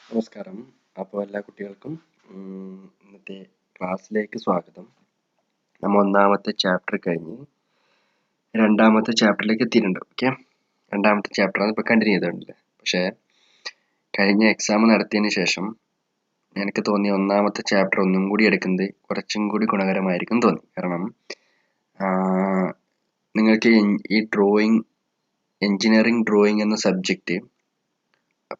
നമസ്കാരം. അപ്പോൾ എല്ലാ കുട്ടികൾക്കും ഇന്നത്തെ ക്ലാസ്സിലേക്ക് സ്വാഗതം. നമ്മൾ ഒന്നാമത്തെ ചാപ്റ്റർ കഴിഞ്ഞ് രണ്ടാമത്തെ ചാപ്റ്ററിലേക്ക് എത്തിയിട്ടുണ്ട്. ഓക്കെ, രണ്ടാമത്തെ ചാപ്റ്ററാണ് ഇപ്പോൾ കണ്ടിന്യൂ ചെയ്തിട്ടുണ്ട്. പക്ഷേ കഴിഞ്ഞ എക്സാം നടത്തിയതിന് ശേഷം എനിക്ക് തോന്നി ഒന്നാമത്തെ ചാപ്റ്റർ ഒന്നും കൂടി എടുക്കുന്നത് കുറച്ചും കൂടി ഗുണകരമായിരിക്കും തോന്നി. കാരണം നിങ്ങൾക്ക് ഈ എഞ്ചിനീയറിംഗ് ഡ്രോയിങ് എന്ന സബ്ജക്റ്റ്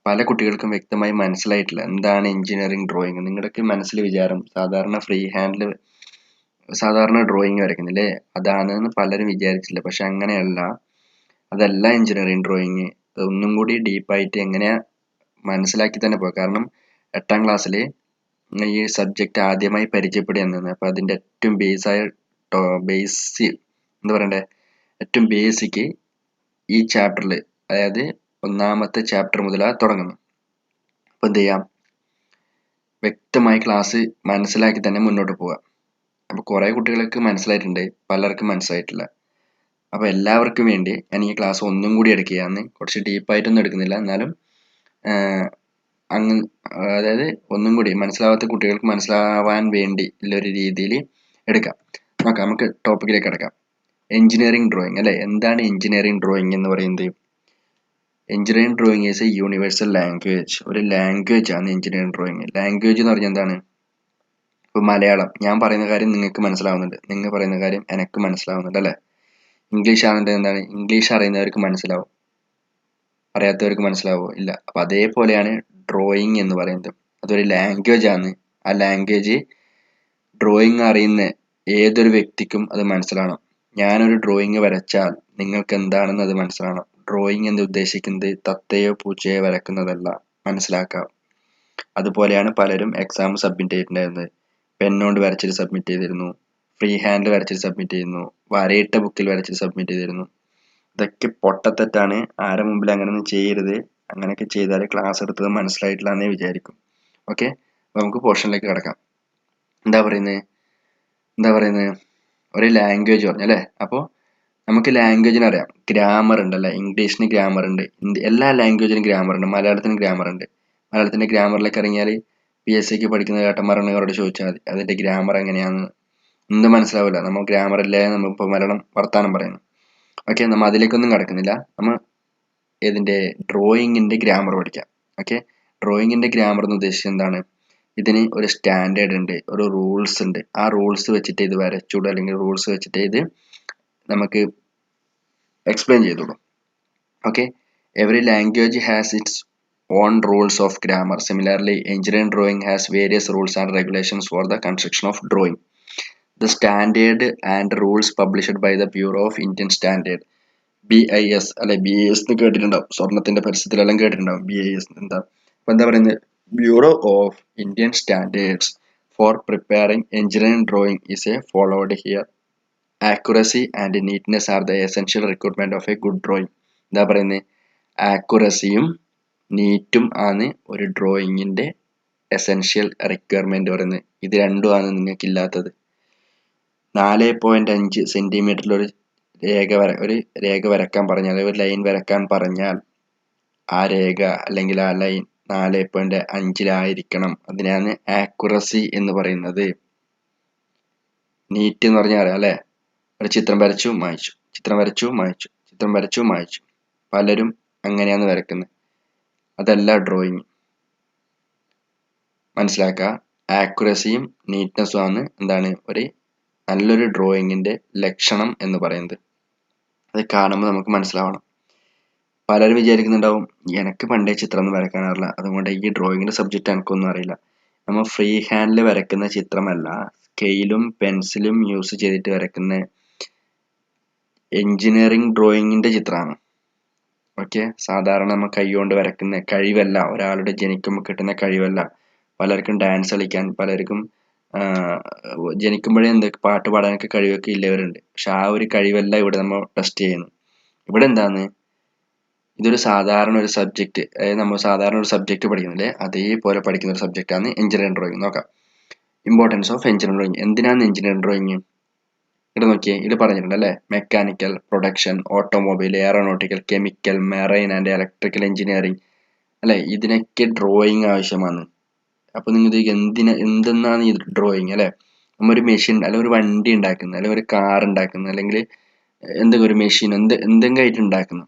പല കുട്ടികൾക്കും വ്യക്തമായി മനസ്സിലായിട്ടില്ല. എന്താണ് എഞ്ചിനീയറിംഗ് ഡ്രോയിങ്? നിങ്ങളുടെയൊക്കെ മനസ്സിൽ വിചാരം സാധാരണ ഡ്രോയിങ് വരയ്ക്കുന്നില്ലേ, അതാണെന്ന് പലരും വിചാരിച്ചില്ല. പക്ഷെ അങ്ങനെയല്ല, അതല്ല എഞ്ചിനീയറിംഗ് ഡ്രോയിങ്. അതൊന്നും കൂടി ഡീപ്പായിട്ട് എങ്ങനെയാ മനസ്സിലാക്കി തന്നെ പോകാം. കാരണം 8ാം ക്ലാസ്സിൽ ഈ സബ്ജക്റ്റ് ആദ്യമായി പരിചയപ്പെടുകയാണ്. അപ്പോൾ അതിൻ്റെ ഏറ്റവും ഏറ്റവും ബേസിക് ഈ ചാപ്റ്ററിൽ, അതായത് ഒന്നാമത്തെ ചാപ്റ്റർ മുതലാണ് തുടങ്ങുന്നത്. അപ്പോൾ എന്ത് ചെയ്യാം, വ്യക്തമായി ക്ലാസ് മനസ്സിലാക്കി തന്നെ മുന്നോട്ട് പോവുക. അപ്പോൾ കുറേ കുട്ടികൾക്ക് മനസ്സിലായിട്ടുണ്ട്, പലർക്കും മനസ്സിലായിട്ടില്ല. അപ്പോൾ എല്ലാവർക്കും വേണ്ടി ഞാൻ ഈ ക്ലാസ് ഒന്നും കൂടി എടുക്കുകയാണ്. കുറച്ച് ഡീപ്പായിട്ടൊന്നും എടുക്കുന്നില്ല, എന്നാലും അതായത് ഒന്നും കൂടി മനസ്സിലാവാത്ത കുട്ടികൾക്ക് മനസ്സിലാവാൻ വേണ്ടി ഉള്ളൊരു രീതിയിൽ എടുക്കാം. നോക്കാം, നമുക്ക് ടോപ്പിക്കിലേക്ക് കിടക്കാം. എഞ്ചിനീയറിംഗ് ഡ്രോയിങ് അല്ലേ. എന്താണ് എഞ്ചിനീയറിംഗ് ഡ്രോയിങ് എന്ന് പറയുന്നത്? Engineering drawing is A universal language. ഒരു ലാംഗ്വേജ് ആണ് എഞ്ചിനീയറിംഗ് ഡ്രോയിങ്. ലാംഗ്വേജ് എന്ന് പറഞ്ഞാൽ എന്താണ്? ഇപ്പോൾ മലയാളം, ഞാൻ പറയുന്ന കാര്യം നിങ്ങൾക്ക് മനസ്സിലാവുന്നുണ്ട്, നിങ്ങൾ പറയുന്ന കാര്യം എനിക്ക് മനസ്സിലാവുന്നുണ്ട് അല്ലേ. ഇംഗ്ലീഷ് ആണെന്നുണ്ടെങ്കിൽ എന്താണ്? ഇംഗ്ലീഷ് അറിയുന്നവർക്ക് മനസ്സിലാവും, അറിയാത്തവർക്ക് മനസ്സിലാവുമോ? ഇല്ല. അപ്പം അതേപോലെയാണ് ഡ്രോയിങ് എന്ന് പറയുന്നത്. അതൊരു ലാംഗ്വേജ് ആണ്. ആ ലാംഗ്വേജ് ഡ്രോയിങ് അറിയുന്ന ഏതൊരു വ്യക്തിക്കും അത് മനസ്സിലാവണം. ഞാനൊരു ഡ്രോയിങ് വരച്ചാൽ നിങ്ങൾക്ക് എന്താണെന്ന് അത് മനസ്സിലാവണം. ഡ്രോയിങ് എന്ന് ഉദ്ദേശിക്കുന്നത് തത്തയോ പൂച്ചയോ വരക്കുന്നതല്ല, മനസ്സിലാക്കാം. അതുപോലെയാണ് പലരും എക്സാം സബ്മിറ്റ് ചെയ്തിട്ടുണ്ടായിരുന്നത്. പെന്നുകൊണ്ട് വരച്ചിട്ട് സബ്മിറ്റ് ചെയ്തിരുന്നു, ഫ്രീ ഹാൻഡിൽ വരച്ചിട്ട് സബ്മിറ്റ് ചെയ്യുന്നു, വരയിട്ട ബുക്കിൽ വരച്ചിട്ട് സബ്മിറ്റ് ചെയ്തിരുന്നു. ഇതൊക്കെ പൊട്ടത്തെറ്റാണ്. ആരുടെ മുമ്പിൽ അങ്ങനെയൊന്നും ചെയ്യരുത്. അങ്ങനെയൊക്കെ ചെയ്താൽ ക്ലാസ് എടുത്തത് മനസ്സിലായിട്ടില്ല എന്നേ വിചാരിക്കും. ഓക്കെ, നമുക്ക് പോർഷനിലേക്ക് കിടക്കാം. എന്താ പറയുന്നത് ഒരു ലാംഗ്വേജ് പറഞ്ഞു അല്ലേ. അപ്പോൾ നമുക്ക് ലാംഗ്വേജിന് അറിയാം, ഗ്രാമർ ഉണ്ടല്ലേ. ഇംഗ്ലീഷിന് ഗ്രാമർ ഉണ്ട്, എല്ലാ ലാംഗ്വേജിനും ഗ്രാമർ ഉണ്ട്, മലയാളത്തിന് ഗ്രാമർ ഉണ്ട്. മലയാളത്തിൻ്റെ ഗ്രാമറിലേക്ക് ഇറങ്ങിയാൽ PSCക്ക് പഠിക്കുന്ന ഏട്ടന്മാരുണ്ടെങ്കിൽ അവരോട് ചോദിച്ചാൽ മതി അതിൻ്റെ ഗ്രാമർ എങ്ങനെയാണെന്ന്. ഒന്നും മനസ്സിലാവില്ല, നമ്മൾ ഗ്രാമർ ഇല്ലേ നമ്മളിപ്പോൾ മലയാളം വർത്താനം പറയുന്നു. ഓക്കെ, നമ്മൾ അതിലേക്കൊന്നും കിടക്കുന്നില്ല. നമ്മൾ ഇതിൻ്റെ ഡ്രോയിങ്ങിൻ്റെ ഗ്രാമർ പഠിക്കാം. ഓക്കെ, ഡ്രോയിങ്ങിൻ്റെ ഗ്രാമർ എന്ന് ഉദ്ദേശിച്ചത് എന്താണ്? ഇതിന് ഒരു സ്റ്റാൻഡേർഡ് ഉണ്ട്, ഒരു റൂൾസ് ഉണ്ട്. ആ റൂൾസ് വെച്ചിട്ട് ഇത് വരച്ചൂടും, അല്ലെങ്കിൽ റൂൾസ് വെച്ചിട്ട് ഇത് നമുക്ക് എക്സ്പ്ലെയിൻ ചെയ്തോളൂ. Okay, every language has it's own rules of grammar. Similarly, engineering drawing has various rules and regulations for the construction of drawing. The standard and rules published by the Bureau of Indian Standard, BIS അല്ലെ. BIS എന്ന് കേട്ടിട്ടുണ്ടാവും, സ്വർണത്തിന്റെ പരസ്യത്തിലെല്ലാം കേട്ടിട്ടുണ്ടാവും. BIS എന്താ പറയുന്നത്? Bureau of Indian standards four preparing engineering drawing is a followed here. Accuracy and neatness are the essential requirement of a good drawing. എന്താ പറയുന്നത്? ആക്യുറസിയും നീറ്റും ആണ് ഒരു ഡ്രോയിങ്ങിൻ്റെ എസെൻഷ്യൽ റിക്വയർമെൻറ്റ് പറയുന്നത്. ഇത് രണ്ടുമാണ് നിങ്ങൾക്കില്ലാത്തത്. 4.5 സെൻറ്റിമീറ്ററിലൊരു രേഖ വരക്കാൻ പറഞ്ഞാൽ, ഒരു ലൈൻ വരക്കാൻ പറഞ്ഞാൽ ആ രേഖ അല്ലെങ്കിൽ ആ ലൈൻ 4.5 അതിനാണ് ആക്യുറസി എന്ന് പറയുന്നത്. നീറ്റ് എന്ന് പറഞ്ഞാൽ അറിയാം അല്ലേ. ഒരു ചിത്രം വരച്ചു മായ്ച്ചു, ചിത്രം വരച്ചു മായ്ച്ചു, ചിത്രം വരച്ചു മായ്ച്ചു. പലരും അങ്ങനെയാണ് വരക്കുന്നത്. അതല്ല ഡ്രോയിങ്. മനസ്സിലാക്കുക, ആക്യുറസിയും നീറ്റ്നെസ്സും ആണ് എന്താണ് ഒരു നല്ലൊരു ഡ്രോയിങ്ങിൻ്റെ ലക്ഷണം എന്ന് പറയുന്നത്. അത് കാണുമ്പോൾ നമുക്ക് മനസ്സിലാവണം. പലരും വിചാരിക്കുന്നുണ്ടാവും, എനിക്ക് പണ്ടേ ചിത്രം ഒന്നും വരയ്ക്കാൻ അറിയില്ല, അതുകൊണ്ട് ഈ ഡ്രോയിങ്ങിൻ്റെ സബ്ജക്റ്റ് എനിക്കൊന്നും അറിയില്ല. നമ്മൾ ഫ്രീ ഹാൻഡിൽ വരയ്ക്കുന്ന ചിത്രമല്ല, സ്കെയിലും പെൻസിലും യൂസ് ചെയ്തിട്ട് വരയ്ക്കുന്ന എഞ്ചിനീയറിംഗ് ഡ്രോയിങ്ങിൻ്റെ ചിത്രമാണ്. ഓക്കെ, സാധാരണ നമ്മൾ കൈകൊണ്ട് വരയ്ക്കുന്ന കഴിവല്ല, ഒരാളുടെ ജനിക്കുമ്പോൾ കിട്ടുന്ന കഴിവല്ല. പലർക്കും ഡാൻസ് കളിക്കാൻ, പലർക്കും ജനിക്കുമ്പോഴേ പാട്ട് പാടാനൊക്കെ കഴിവൊക്കെ ഇല്ലവരുണ്ട്. പക്ഷെ ആ ഒരു കഴിവല്ല ഇവിടെ നമ്മൾ ടെസ്റ്റ് ചെയ്യുന്നു. ഇവിടെ എന്താണ്, ഇതൊരു സാധാരണ ഒരു സബ്ജക്റ്റ്, അതായത് നമ്മൾ സാധാരണ ഒരു സബ്ജക്റ്റ് പഠിക്കുന്നില്ലേ, അതേപോലെ പഠിക്കുന്ന ഒരു സബ്ജക്റ്റാണ് എഞ്ചിനീയറിംഗ് ഡ്രോയിങ്. നോക്കാം, ഇമ്പോർട്ടൻസ് ഓഫ് എഞ്ചിനീയറിംഗ് ഡ്രോയിങ്. എന്തിനാണ് എഞ്ചിനീയറിംഗ് ഡ്രോയിങ്? ഇവിടെ നോക്കിയേ, ഇത് പറഞ്ഞിട്ടുണ്ട് അല്ലേ. Mechanical, production, automobile, aeronautical, chemical, marine and electrical engineering. അല്ലെ? ഇതിനൊക്കെ ഡ്രോയിങ് ആവശ്യമാണ്. അപ്പൊ നിങ്ങൾ എന്തെന്നാണ് ഈ ഡ്രോയിങ് അല്ലെ? നമ്മൊരു മെഷീൻ അല്ലെങ്കിൽ ഒരു വണ്ടി ഉണ്ടാക്കുന്നത്, അല്ലെങ്കിൽ ഒരു കാർ ഉണ്ടാക്കുന്നത്, അല്ലെങ്കിൽ എന്തെങ്കിലും ഒരു മെഷീൻ എന്തെങ്കിലും ആയിട്ട് ഉണ്ടാക്കുന്നു.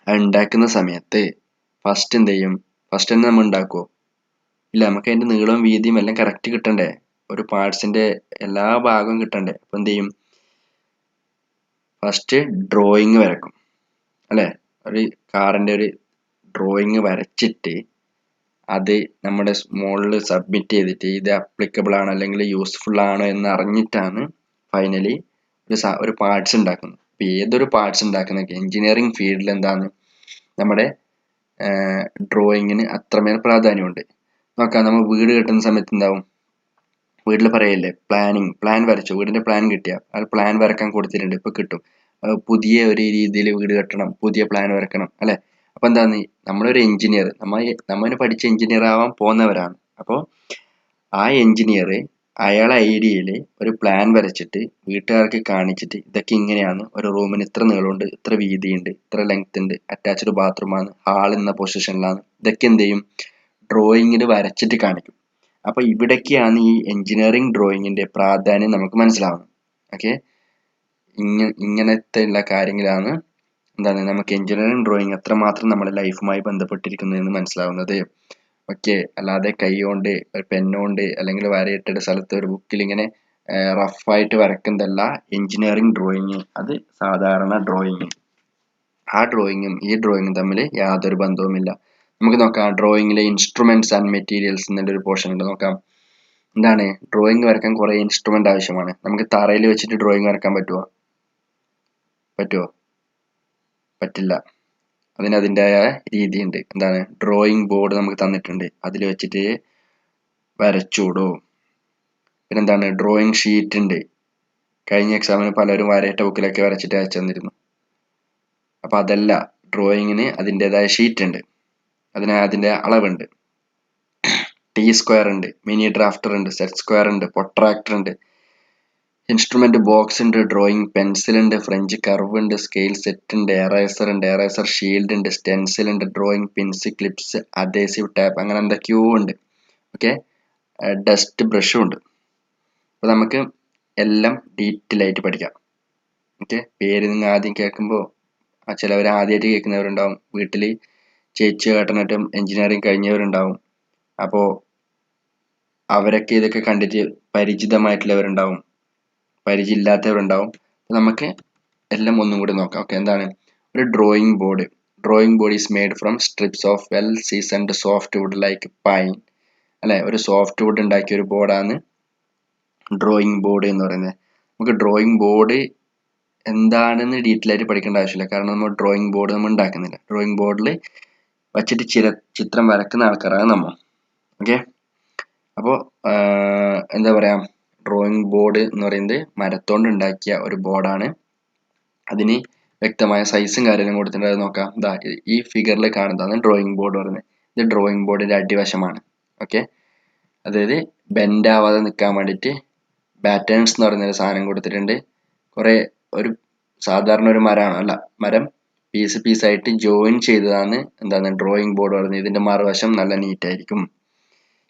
അത് ഉണ്ടാക്കുന്ന സമയത്ത് ഫസ്റ്റ് എന്ത് ചെയ്യും? ഫസ്റ്റ് തന്നെ നമ്മൾ ഉണ്ടാക്കുമോ? ഇല്ല, നമുക്ക് അതിന്റെ നീളവും വീതിയും എല്ലാം കറക്റ്റ് കിട്ടണ്ടേ? ഒരു പാർട്സിന്റെ എല്ലാ ഭാഗവും കിട്ടണ്ടേ? അപ്പൊ എന്ത് ചെയ്യും? ഫസ്റ്റ് ഡ്രോയിങ് വരക്കും അല്ലെ? ഒരു കാറിന്റെ ഒരു ഡ്രോയിങ് വരച്ചിട്ട് അത് നമ്മുടെ മുകളിൽ സബ്മിറ്റ് ചെയ്തിട്ട് ഇത് അപ്ലിക്കബിൾ ആണോ അല്ലെങ്കിൽ യൂസ്ഫുൾ ആണോ എന്ന് അറിഞ്ഞിട്ടാണ് ഫൈനലി ഒരു പാർട്സ് ഉണ്ടാക്കുന്നത്. ഇപ്പൊ ഏതൊരു പാർട്സ് ഉണ്ടാക്കുന്ന എഞ്ചിനീയറിംഗ് ഫീൽഡിൽ എന്താണ് നമ്മുടെ ഡ്രോയിങ്ങിന് അത്രമേൽ പ്രാധാന്യമുണ്ട്. നോക്കാം, നമ്മൾ വീട് കെട്ടുന്ന സമയത്ത് എന്താവും? വീട്ടിൽ പറയല്ലേ പ്ലാൻ വരച്ചു, വീടിന്റെ പ്ലാൻ കിട്ടിയ അത് പ്ലാൻ വരക്കാൻ കൊടുത്തിട്ടുണ്ട്, ഇപ്പൊ കിട്ടും. പുതിയ ഒരു രീതിയിൽ വീട് കെട്ടണം, പുതിയ പ്ലാൻ വരക്കണം അല്ലെ? അപ്പൊ എന്താണ്, നമ്മളൊരു എഞ്ചിനീയർ, നമ്മൾ പഠിച്ച എഞ്ചിനീയർ ആവാൻ പോകുന്നവരാണ്. അപ്പോൾ ആ എഞ്ചിനീയർ അയാളെ ഐഡിയയിൽ ഒരു പ്ലാൻ വരച്ചിട്ട് വീട്ടുകാർക്ക് കാണിച്ചിട്ട് ഇതൊക്കെ ഇങ്ങനെയാണ്, ഒരു റൂമിന് ഇത്ര നീളമുണ്ട്, ഇത്ര വീതിയുണ്ട്, ഇത്ര ലെങ്ത് ഉണ്ട്, അറ്റാച്ച്ഡ് ബാത്റൂമാണ്, ഹാൾ എന്ന പൊസിഷനിലാണ്, ഇതൊക്കെ എന്ത് ചെയ്യും? ഡ്രോയിങ്ങിൽ വരച്ചിട്ട് കാണിക്കും. അപ്പൊ ഇവിടേക്കാണ് ഈ എഞ്ചിനീയറിംഗ് ഡ്രോയിങ്ങിന്റെ പ്രാധാന്യം നമുക്ക് മനസ്സിലാവുന്നത്. ഓക്കെ, ഇങ്ങനത്തെ ഉള്ള കാര്യങ്ങളാണ് എന്താണ് നമുക്ക് എഞ്ചിനീയറിംഗ് ഡ്രോയിങ് എത്രമാത്രം നമ്മുടെ ലൈഫുമായി ബന്ധപ്പെട്ടിരിക്കുന്നു എന്ന് മനസ്സിലാവുന്നത്. ഓക്കെ, അല്ലാതെ കൈ കൊണ്ട് ഒരു പെന്നുകൊണ്ട് അല്ലെങ്കിൽ വരയിട്ടിട്ട് സ്ഥലത്ത് ഒരു ബുക്കിൽ ഇങ്ങനെ റഫായിട്ട് വരക്കുന്നതല്ല എഞ്ചിനീയറിംഗ് ഡ്രോയിങ്. അത് സാധാരണ ഡ്രോയിങ്. ആ ഡ്രോയിങ്ങും ഈ ഡ്രോയിങ്ങും തമ്മിൽ യാതൊരു ബന്ധവുമില്ല. നമുക്ക് നോക്കാം, ഡ്രോയിങ്ങിലെ ഇൻസ്ട്രുമെന്റ്സ് ആൻഡ് മെറ്റീരിയൽസ് എന്നുള്ളൊരു പോർഷൻ ഉണ്ട്. നോക്കാം, എന്താണ് ഡ്രോയിങ് വരക്കാൻ കുറെ ഇൻസ്ട്രുമെന്റ് ആവശ്യമാണ്. നമുക്ക് തറയിൽ വെച്ചിട്ട് ഡ്രോയിങ് വരക്കാൻ പറ്റുമോ? പറ്റില്ല. അതിൻ്റെതായ രീതിയുണ്ട്. എന്താണ്, ഡ്രോയിങ് ബോർഡ് നമുക്ക് തന്നിട്ടുണ്ട്, അതിൽ വെച്ചിട്ട് വരച്ചൂടൂ. പിന്നെന്താണ്, ഡ്രോയിങ് ഷീറ്റ് ഉണ്ട്. കഴിഞ്ഞ എക്സാമിന് പലരും വരയിട്ട ബുക്കിലൊക്കെ വരച്ചിട്ട് അയച്ചു തന്നിരുന്നു. അപ്പൊ അതല്ല, ഡ്രോയിങ്ങിന് അതിൻ്റെതായ ഷീറ്റ് ഉണ്ട്, അതിൻ്റെ അളവുണ്ട്. ടി സ്ക്വയർ ഉണ്ട്, മിനി ഡ്രാഫ്റ്റർ ഉണ്ട്, സെറ്റ് സ്ക്വയർ ഉണ്ട്, പ്രൊട്രാക്ടർ ഉണ്ട്, ഇൻസ്ട്രുമെന്റ് ബോക്സ് ഉണ്ട്, ഡ്രോയിങ് പെൻസിൽ ഉണ്ട്, ഫ്രഞ്ച് കർവ് ഉണ്ട്, സ്കെയിൽ സെറ്റ് ഉണ്ട്, എറേസർ ഷീൽഡ് ഉണ്ട്, സ്റ്റെൻസിൽ ഉണ്ട്, drawing pins, clips, adhesive tap, അങ്ങനെ എന്തൊക്കെയോ ഉണ്ട്. ഓക്കെ, ഡസ്റ്റ് ബ്രഷും ഉണ്ട്. അപ്പൊ നമുക്ക് എല്ലാം ഡീറ്റെയിൽ ആയിട്ട് പഠിക്കാം. ഓക്കെ, പേര് നിങ്ങൾ ആദ്യം കേൾക്കുമ്പോൾ ചിലവർ ആദ്യമായിട്ട് കേൾക്കുന്നവരുണ്ടാവും, വീട്ടിൽ ചേച്ചി ഏട്ടനായിട്ടും എഞ്ചിനീയറിംഗ് കഴിഞ്ഞവരുണ്ടാവും. അപ്പോൾ അവരൊക്കെ ഇതൊക്കെ കണ്ടിട്ട് പരിചിതമായിട്ടുള്ളവരുണ്ടാവും, പരിചയമില്ലാത്തവരുണ്ടാവും. നമുക്ക് എല്ലാം ഒന്നും കൂടി നോക്കാം. ഓക്കെ, എന്താണ് ഒരു drawing board is made from strips of well seasoned soft would like pine അല്ലെ? ഒരു സോഫ്റ്റ് വുഡ് ഉണ്ടാക്കിയ ഒരു ബോർഡാണ് ഡ്രോയിങ് ബോർഡ് എന്ന് പറയുന്നത്. നമുക്ക് ഡ്രോയിങ് ബോർഡ് എന്താണെന്ന് ഡീറ്റെയിൽ ആയിട്ട് പഠിക്കേണ്ട ആവശ്യമില്ല, കാരണം നമ്മൾ ഡ്രോയിങ് ബോർഡ് നമ്മൾ ഉണ്ടാക്കുന്നില്ല. ഡ്രോയിങ് ബോർഡിൽ വച്ചിട്ട് ചിത്രം വരക്കുന്ന ആൾക്കാരാണ് നമ്മൾ. ഓക്കെ, അപ്പോൾ എന്താ പറയാ, ഡ്രോയിങ് ബോർഡ് എന്ന് പറയുന്നത് മരത്തോണ്ട് ഉണ്ടാക്കിയ ഒരു ബോർഡാണ്. അതിന് വ്യക്തമായ സൈസും കാര്യങ്ങളും കൊടുത്തിട്ടുണ്ട്. അത് നോക്കാം, ഇതാ ഈ ഫിഗറിൽ കാണുന്നതാണ് ഡ്രോയിങ് ബോർഡ് പറയുന്നത്. ഇത് ഡ്രോയിങ് ബോർഡിന്റെ അടിവശമാണ്. ഓക്കെ, അതായത് ബെൻഡ് ആവാതെ നിൽക്കാൻ വേണ്ടിയിട്ട് ബാറ്റേൺസ് എന്ന് പറയുന്ന ഒരു സാധനം കൊടുത്തിട്ടുണ്ട്. ഒരു സാധാരണ ഒരു മരം പീസായിട്ട് ജോയിൻ ചെയ്തതാണ് എന്താണ് ഡ്രോയിങ് ബോർഡ് പറയുന്നത്. ഇതിന്റെ മറുവശം നല്ല നീറ്റ് ആയിരിക്കും.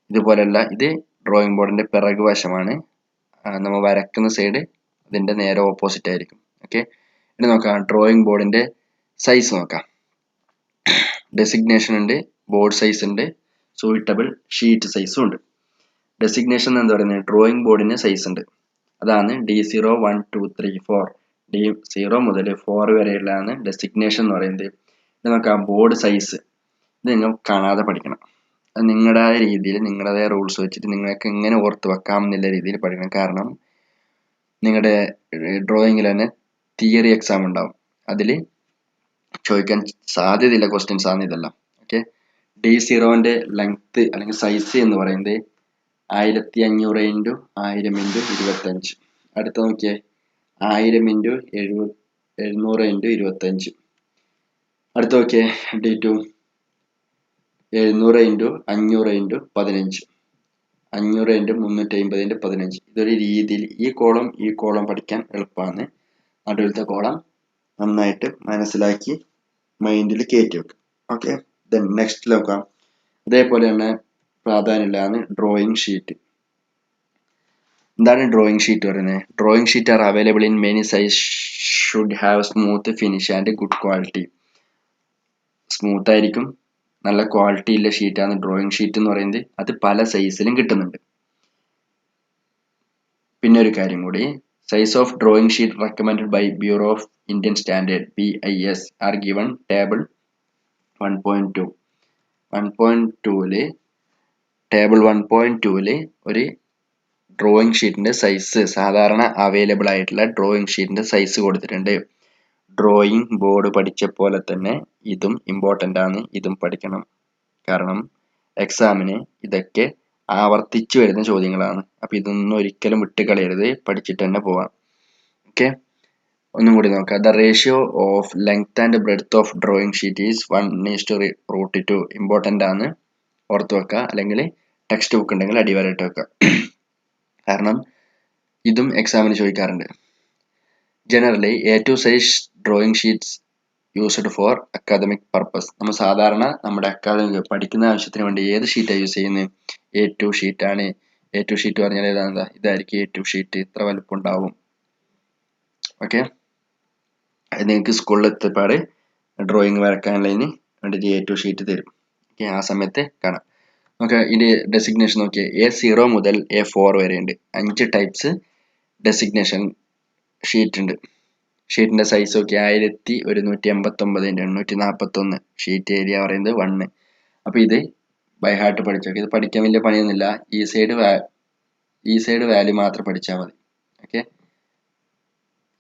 ഇതുപോലെയല്ല, ഇത് ഡ്രോയിങ് ബോർഡിന്റെ പിറകു വശമാണ്. നമ്മൾ വരക്കുന്ന സൈഡ് ഇതിന്റെ നേരെ ഓപ്പോസിറ്റ് ആയിരിക്കും. ഓക്കെ, ഇനി നോക്കാം ഡ്രോയിങ് ബോർഡിന്റെ സൈസ് നോക്കാം. ഡെസിഗ്നേഷൻ ഉണ്ട്, ബോർഡ് സൈസ് ഉണ്ട്, സൂയിറ്റബിൾ ഷീറ്റ് സൈസും ഉണ്ട്. ഡെസിഗ്നേഷൻ എന്ന് പറയുന്നത് ഡ്രോയിങ് ബോർഡിന് സൈസ് ഉണ്ട്. അതാണ് D0, 1, 2, 3, 4. D0 മുതൽ 4 വരെയുള്ളതാണ് ഡെസിഗ്നേഷൻ എന്ന് പറയുന്നത്. ഇത് നോക്കാം ബോർഡ് സൈസ്. ഇത് നിങ്ങൾ കാണാതെ പഠിക്കണം. അത് നിങ്ങളുടേതായ രീതിയിൽ നിങ്ങളുടേതായ റൂൾസ് വെച്ചിട്ട് നിങ്ങൾക്ക് എങ്ങനെ ഓർത്ത് വെക്കാം എന്നുള്ള രീതിയിൽ പഠിക്കണം. കാരണം നിങ്ങളുടെ ഡ്രോയിങ്ങിൽ തന്നെ തിയറി എക്സാം ഉണ്ടാവും, അതിൽ ചോദിക്കാൻ സാധ്യതയുള്ള ക്വസ്റ്റ്യൻസ് ആണ് ഇതെല്ലാം. ഓക്കെ, D0ന്റെ ലെങ്ത് അല്ലെങ്കിൽ സൈസ് എന്ന് പറയുന്നത് 1500 × 1000 × 25. അടുത്ത നോക്കിയേ, 1000 × 700 × 25. അടുത്ത നോക്കിയേ, D2 700 × 500 × 15, 500 × 350 × 15. ഇതൊരു രീതിയിൽ ഈ കോളം പഠിക്കാൻ എളുപ്പമാണ്. നടുവിലത്തെ കോളം നന്നായിട്ട് മനസ്സിലാക്കി മൈൻഡിൽ കയറ്റി വെക്കും. ഓക്കെ, ദെൻ നെക്സ്റ്റ് നോക്കാം. അതേപോലെ തന്നെ പ്രാധാന്യമുള്ളതാണ് ഡ്രോയിങ് ഷീറ്റ്. എന്താണ് ഡ്രോയിങ് ഷീറ്റ് പറയുന്നത്? Drawing sheet are available in many size, should have smooth finish and good quality. Smooth ആയിരിക്കും, നല്ല ക്വാളിറ്റി ഉള്ള ഷീറ്റാണ് ഡ്രോയിങ് ഷീറ്റ് എന്ന് പറയുന്നത്. അത് പല സൈസിലും കിട്ടുന്നുണ്ട്. പിന്നെ ഒരു കാര്യം കൂടി, size of drawing sheet recommended by Bureau of Indian Standard BIS are given table 1.2. 1.2 table 1.2 ഒരു ഡ്രോയിങ് ഷീറ്റിന്റെ സൈസ്, സാധാരണ അവൈലബിൾ ആയിട്ടുള്ള ഡ്രോയിങ് ഷീറ്റിന്റെ സൈസ് കൊടുത്തിട്ടുണ്ട്. ഡ്രോയിങ് ബോർഡ് പഠിച്ച പോലെ തന്നെ ഇതും ഇമ്പോർട്ടൻ്റ് ആണ്, ഇതും പഠിക്കണം. കാരണം എക്സാമിന് ഇതൊക്കെ ആവർത്തിച്ചു വരുന്ന ചോദ്യങ്ങളാണ്. അപ്പൊ ഇതൊന്നും ഒരിക്കലും വിട്ടുകളയരുത്, പഠിച്ചിട്ട് തന്നെ പോവാം. ഓക്കെ, ഒന്നും കൂടി നോക്കാം. The ratio of length and breadth of drawing sheet is 1:√2. Important ആണ്, ഓർത്ത് വെക്കുക. അല്ലെങ്കിൽ ടെക്സ്റ്റ് ബുക്ക് ഉണ്ടെങ്കിൽ അടിവരയിട്ട് വെക്കുക. കാരണം ഇതും എക്സാമിന് ചോദിക്കാറുണ്ട്. Generally A2 size drawing sheets used for academic purpose. നമ്മൾ സാധാരണ നമ്മുടെ അക്കാദമിക് പഠിക്കുന്ന ആവശ്യത്തിന് വേണ്ടി ഏത് ഷീറ്റാണ് യൂസ് ചെയ്യുന്നത്? A2 ഷീറ്റാണ്. A2 ഷീറ്റ് പറഞ്ഞാൽ ഏതാ? ഇതായിരിക്കും A2 ഷീറ്റ്, ഇത്ര വലുപ്പം ഉണ്ടാവും. ഓക്കെ, അത് നിങ്ങൾക്ക് സ്കൂളിൽ എത്തിയപാട് ഡ്രോയിങ് വരക്കാനുള്ളതിന് വേണ്ടിയിട്ട് A2 ഷീറ്റ് തരും. ഓക്കെ, ആ സമയത്ത് കാണാം. നമുക്ക് ഇതിന്റെ ഡെസിഗ്നേഷൻ നോക്കിയാൽ A0 മുതൽ A4 വരെ ഉണ്ട്. 5 ടൈപ്സ് ഡെസിഗ്നേഷൻ ഷീറ്റ് ഉണ്ട്. ഷീറ്റിന്റെ സൈസ് നോക്കി 1189 ഷീറ്റ് ഏരിയ പറയുന്നത് 1. അപ്പൊ ഇത് ബൈ ഹാർട്ട് പഠിച്ചോക്കെ. ഇത് പഠിക്കാൻ വലിയ പണിയൊന്നുമില്ല. ഈ സൈഡ് വാല്യൂ മാത്രം പഠിച്ചാൽ മതി. ഓക്കെ,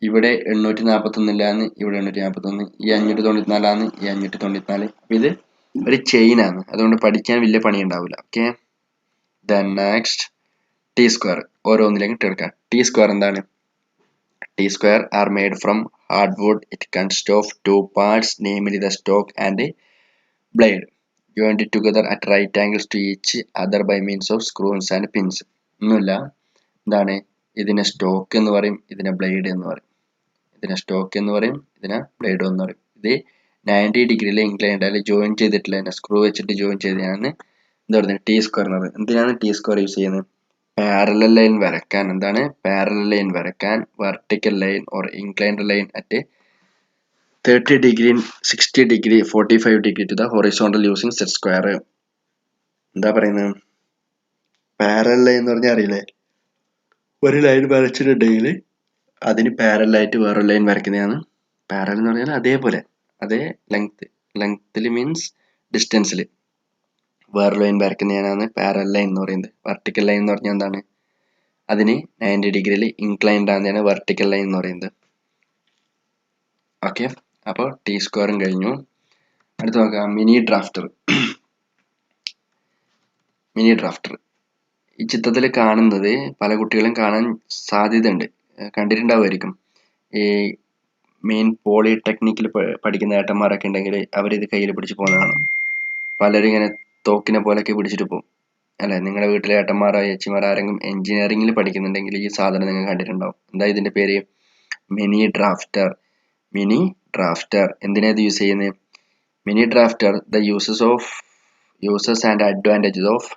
ഇവിടെ 841 ഇല്ലാന്ന്, ഇവിടെ 841, ഈ 594 ഈ 594. ഇത് ഒരു ചെയിൻ ആണ്, അതുകൊണ്ട് പഠിക്കാൻ വലിയ പണി ഉണ്ടാവില്ല. Okay, then next T square. ഓരോന്നിലേക്ക് ഇട്ടെടുക്കാം. ടി സ്ക്വയർ എന്താണ്? T square are made from hardwood. It consists of 2 parts, namely the stock and blade, joined together at right angles to each other by means of screws and pins. ഒന്നുമില്ല, എന്താണ് ഇതിനെ stock എന്ന് പറയും, ഇതിനെ blade എന്ന് പറയും. ഇതിനെ stock എന്ന് പറയും, ഇതിനെ ബ്ലേഡ് എന്ന് പറയും. ഇത് 90 ഡിഗ്രിയിൽ ഇൻക്ലൈൻഡ് ആയാലും ജോയിൻ ചെയ്തിട്ടില്ല, സ്ക്രൂ വെച്ചിട്ട് ജോയിൻ ചെയ്തതാണ് എന്താ പറയുന്നത്? ടി സ്ക്വയർ എന്ന് പറയുന്നത്. എന്തിനാണ് ടി സ്ക്വയർ യൂസ് ചെയ്യുന്നത്? പാരലൽ ലൈൻ വരക്കാൻ. എന്താണ് പാരലൽ ലൈൻ വരക്കാൻ? Vertical line or inclined line at 30 degree, 60 degree, 45 degree to the horizontal using set square. എന്താ പറയുന്നത്? പാരലൽ ലൈൻ എന്ന് പറഞ്ഞാൽ അറിയില്ലേ? ഒരു ലൈൻ വരച്ചിട്ടുണ്ടെങ്കിൽ അതിന് പാരലൽ ആയിട്ട് വേറൊരു ലൈൻ വരയ്ക്കുന്നതാണ് പാരലൽ എന്ന് പറഞ്ഞാൽ. അതേപോലെ അതേ ലെങ്ത്തിൽ മീൻസ് ഡിസ്റ്റൻസിൽ വേറെ ലൈൻ വരയ്ക്കുന്നതാണ് പാരലൽ ലൈൻ എന്ന് പറയുന്നത്. വെർട്ടിക്കൽ ലൈൻ എന്ന് പറഞ്ഞാൽ എന്താണ്? അതിന് 90 ഡിഗ്രിയിൽ ഇൻക്ലൈൻഡ് ആണ് വെർട്ടിക്കൽ ലൈൻ എന്ന് പറയുന്നത്. ഓക്കെ, അപ്പോൾ ടി സ്ക്വയറും കഴിഞ്ഞു. അടുത്ത് നോക്കാം മിനി ഡ്രാഫ്റ്റർ. മിനി ഡ്രാഫ്റ്റർ ഈ ചിത്രത്തിൽ കാണുന്നത് പല കുട്ടികളും കാണാൻ സാധ്യതയുണ്ട്, കണ്ടിട്ടുണ്ടാവുമായിരിക്കും. ഈ മെയിൻ പോളിടെക്നിക്കിൽ പഠിക്കുന്ന ഏട്ടന്മാരൊക്കെ ഉണ്ടെങ്കിൽ അവരിത് കയ്യിൽ പിടിച്ച് പോകുന്നതാണ്. പലരും ഇങ്ങനെ തോക്കിനെ പോലെയൊക്കെ പിടിച്ചിട്ട് പോകും അല്ലെ? നിങ്ങളുടെ വീട്ടിലെ ഏട്ടന്മാരോ ചേച്ചിമാരോ ആരെങ്കിലും എഞ്ചിനീയറിംഗിൽ പഠിക്കുന്നുണ്ടെങ്കിൽ ഈ സാധനം നിങ്ങൾ കണ്ടിട്ടുണ്ടാവും. എന്താ ഇതിന്റെ പേര്? Mini drafter. മിനി ഡ്രാഫ്റ്റർ എന്തിനാ ഇത് യൂസ് ചെയ്യുന്നത്? Mini drafter the uses and advantages of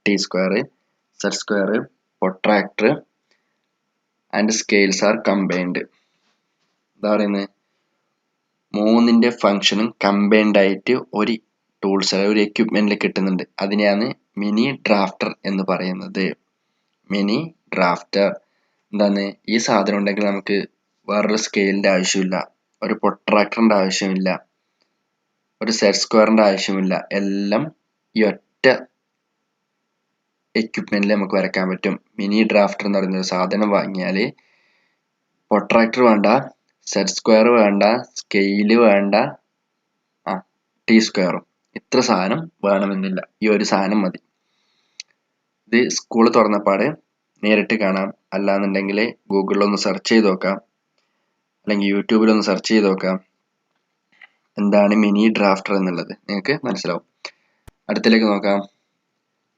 T square, set square, protractor and scales are combined. എന്താ പറയുന്നത്? മൂന്നിന്റെ ഫംഗ്ഷനും കമ്പൈൻഡ് ആയിട്ട് ഒരു ടൂൾസ്, ഒരു എക്യുപ്മെന്റിൽ കിട്ടുന്നുണ്ട്. അതിനെയാണ് മിനി ഡ്രാഫ്റ്റർ എന്ന് പറയുന്നത്. മിനി ഡ്രാഫ്റ്റർ എന്താണ്? ഈ സാധനം ഉണ്ടെങ്കിൽ നമുക്ക് വേറൊരു സ്കെയിലിന്റെ ആവശ്യമില്ല, ഒരു പ്രൊട്രാക്ടറിന്റെ ആവശ്യമില്ല, ഒരു സെറ്റ് സ്ക്വയറിന്റെ ആവശ്യമില്ല. എല്ലാം ഈ ഒറ്റ എക്യുപ്മെന്റിൽ നമുക്ക് വരയ്ക്കാൻ പറ്റും. മിനി ഡ്രാഫ്റ്റർ എന്ന് പറയുന്ന ഒരു സാധനം വാങ്ങിയാൽ പ്രൊട്രാക്ടർ വേണ്ട, സെറ്റ് സ്ക്വയർ വേണ്ട, സ്കെയില് വേണ്ട, ടി സ്ക്വയറും, ഇത്ര സാധനം വേണമെന്നില്ല. ഈ ഒരു സാധനം മതി. ഇത് സ്കൂൾ തുറന്നപ്പാട് നേരിട്ട് കാണാം. അല്ലാന്നുണ്ടെങ്കിൽ ഗൂഗിളിലൊന്ന് സെർച്ച് ചെയ്ത് നോക്കാം, അല്ലെങ്കിൽ യൂട്യൂബിലൊന്ന് സെർച്ച് ചെയ്ത് നോക്കാം. എന്താണ് മിനി ഡ്രാഫ്റ്റർ എന്നുള്ളത് നിങ്ങൾക്ക് മനസ്സിലാവും. അടുത്തിലേക്ക് നോക്കാം.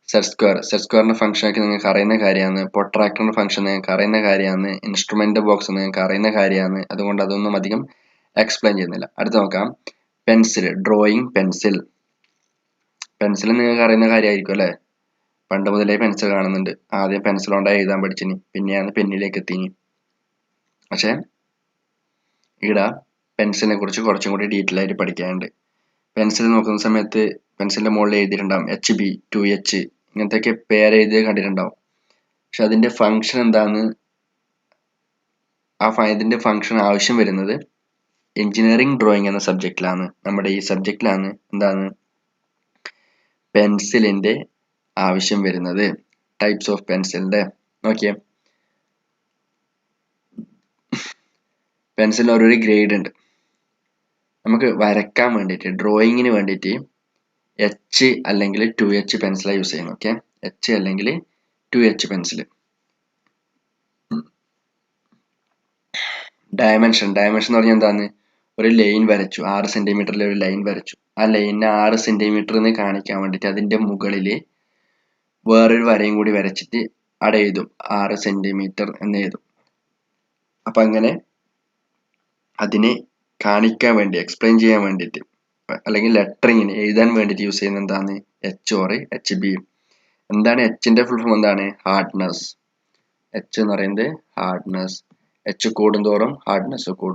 Set square. സെറ്റ് സ്ക്വയറിന്റെ ഫംഗ്ഷൻ ഒക്കെ നിങ്ങൾക്ക് അറിയുന്ന കാര്യമാണ്. പ്രൊട്രാക്ടറിന്റെ ഫംഗ്ഷൻ നിങ്ങൾക്ക് അറിയുന്ന കാര്യമാണ്. ഇൻസ്ട്രുമെന്റ് ബോക്സ് നിങ്ങൾക്ക് അറിയുന്ന കാര്യമാണ്. അതുകൊണ്ട് അതൊന്നും അധികം എക്സ്പ്ലെയിൻ ചെയ്യുന്നില്ല. അടുത്ത് നോക്കാം പെൻസിൽ. Drawing pencil. പെൻസിൽ നിങ്ങൾക്ക് അറിയുന്ന കാര്യമായിരിക്കും അല്ലേ? പണ്ട് മുതലേ പെൻസിൽ കാണുന്നുണ്ട്. ആദ്യം പെൻസിൽ കൊണ്ടാണ് എഴുതാൻ പഠിച്ചിനി, പിന്നെയാണ് പെന്നിലേക്ക് എത്തിനി. പക്ഷെ ഇവിടെ പെൻസിലിനെ കുറിച്ച് കുറച്ചും കൂടി ഡീറ്റെയിൽ ആയിട്ട് പഠിക്കാനുണ്ട്. പെൻസിൽ നോക്കുന്ന സമയത്ത് പെൻസിലിന്റെ മുകളിൽ എഴുതിയിട്ടുണ്ടാവും HB 2H ഇങ്ങനത്തെയൊക്കെ പേര് എഴുതി കണ്ടിട്ടുണ്ടാവും. പക്ഷെ അതിന്റെ ഫംഗ്ഷൻ എന്താന്ന്, ഇതിന്റെ ഫംഗ്ഷൻ ആവശ്യം വരുന്നത് എഞ്ചിനീയറിംഗ് ഡ്രോയിങ് എന്ന സബ്ജക്റ്റിലാണ്. നമ്മുടെ ഈ സബ്ജക്റ്റിലാണ് എന്താണ് പെൻസിലിന്റെ ആവശ്യം വരുന്നത്. ടൈപ്സ് ഓഫ് പെൻസിലിന്റെ നോക്കിയേ, പെൻസിലിന് ഓരോ ഗ്രേഡ് ഉണ്ട്. നമുക്ക് വരക്കാൻ വേണ്ടിയിട്ട്, ഡ്രോയിങ്ങിന് വേണ്ടിയിട്ട് H അല്ലെങ്കിൽ 2H പെൻസിലാണ് യൂസ് ചെയ്യുന്നത്. ഓക്കെ, H അല്ലെങ്കിൽ 2H പെൻസിൽ. ഡയമെൻഷൻ എന്ന് പറഞ്ഞാൽ എന്താണ്, ഒരു ലൈൻ വരച്ചു, 6 സെന്റിമീറ്ററിൽ ഒരു ലൈൻ വരച്ചു. ആ ലൈനിനെ 6 സെന്റിമീറ്റർ എന്ന് കാണിക്കാൻ വേണ്ടിയിട്ട് അതിന്റെ മുകളിൽ വേറൊരു വരയും കൂടി വരച്ചിട്ട് അവിടെ എഴുതും 6 സെന്റിമീറ്റർ എന്ന് എഴുതും. അപ്പൊ അങ്ങനെ അതിനെ കാണിക്കാൻ വേണ്ടി, എക്സ്പ്ലെയിൻ ചെയ്യാൻ വേണ്ടിയിട്ട്, അല്ലെങ്കിൽ ലെറ്ററിങ്ങിന് എഴുതാൻ വേണ്ടിയിട്ട് യൂസ് ചെയ്യുന്ന എന്താണ് H or HB. എന്താണ് Hന്റെ ഫുൾ ഫോം? എന്താണ്? ഹാർഡ്നെസ്. H എന്ന് പറയുന്നത് ഹാർഡ്നെസ്. H കൂടുന്തോറും ഹാർഡ്നെസ് കൂടും.